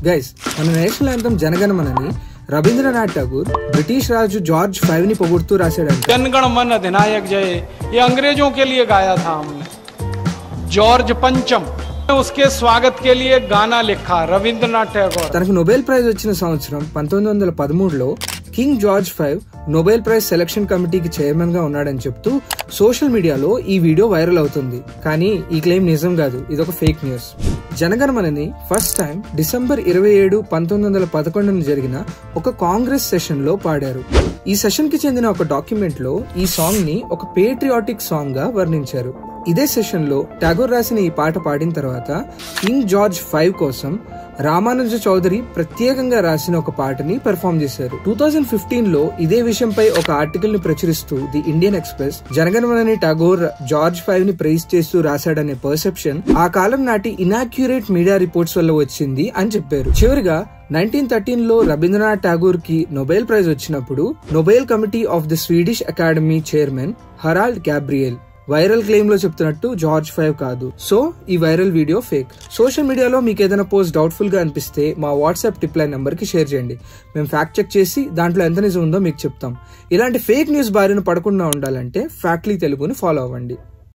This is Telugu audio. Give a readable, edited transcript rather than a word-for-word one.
గైస్, మన నేషనల్ యాంథమ్ జనగణమనని రవీంద్రనాథ్ ఠాగూర్ బ్రిటిష్ రాజు జార్జ్ 5 ని పొగుడుతూ రాశాడంట. जनगण मन अधिनायक जय ये अंग्रेजों के लिए गाया था हमने. जॉर्ज पंचम उसके स्वागत के लिए गाना लिखा रविंद्रनाथ टैगोर. తనకు నోబెల్ ప్రైజ్ వచ్చిన సంవత్సరం 1913లో king George 5 Nobel prize selection కమిటీకి చైర్మన్ గా ఉన్నాడని చెప్తూ సోషల్ మీడియాలో ఈ వీడియో వైరల్ అవుతుంది. కానీ ఈ క్లెయిమ్ నిజం కాదు, ఇదొక ఫేక్ న్యూస్. జనగణమనని ఫస్ట్ టైం డిసెంబర్ 27, 1911 జరిగిన ఒక కాంగ్రెస్ సెషన్ లో పాడారు. ఈ సెషన్ కి చెందిన ఒక డాక్యుమెంట్ లో ఈ సాంగ్ ని ఒక పేట్రియాటిక్ సాంగ్ గా వర్ణించారు. ఇదే సెషన్ లో ఠాగూర్ రాసిన ఈ పాట పాడిన తర్వాత కింగ్ జార్జ్ 5 కోసం రామానుజ చౌదరి ప్రత్యేకంగా రాసిన ఒక పాటని పెర్ఫార్మ్ చేశారు. 2015లో ఇదే విషయంపై ఒక ఆర్టికల్ ని ప్రచురిస్తూ ది ఇండియన్ ఎక్స్ప్రెస్ జనగణమనని ఠాగూర్ జార్జ్ 5 ని ప్రైజ్ చేస్తూ రాశాడనే పర్సెప్షన్ ఆ కాలం నాటి ఇనాక్యురేట్ మీడియా రిపోర్ట్స్ వల్ల వచ్చింది అని చెప్పారు. చివరిగా 1913లో రవీంద్రనాథ్ ఠాగూర్ కి నోబెల్ ప్రైజ్ వచ్చినప్పుడు Nobel committee of the Swedish academy chairman Harald Gabriel viral claim లో చెప్తున్నట్టు జార్జ్ 5 కాదు. సో ఈ వైరల్ వీడియో ఫేక్. సోషల్ మీడియాలో మీకు ఏదైనా పోస్ట్ డౌట్ఫుల్ గా అనిపిస్తే మా వాట్సాప్ టిప్ లైన్ నంబర్ కి షేర్ చేయండి. మేము ఫ్యాక్ట్ చెక్ చేసి దాంట్లో ఎంత నిజం ఉందో మీకు చెప్తాం. ఇలాంటి ఫేక్ న్యూస్ బారిన పడకుండా ఉండాలంటే ఫ్యాక్ట్లీ తెలుగుని ఫాలో అవ్వండి.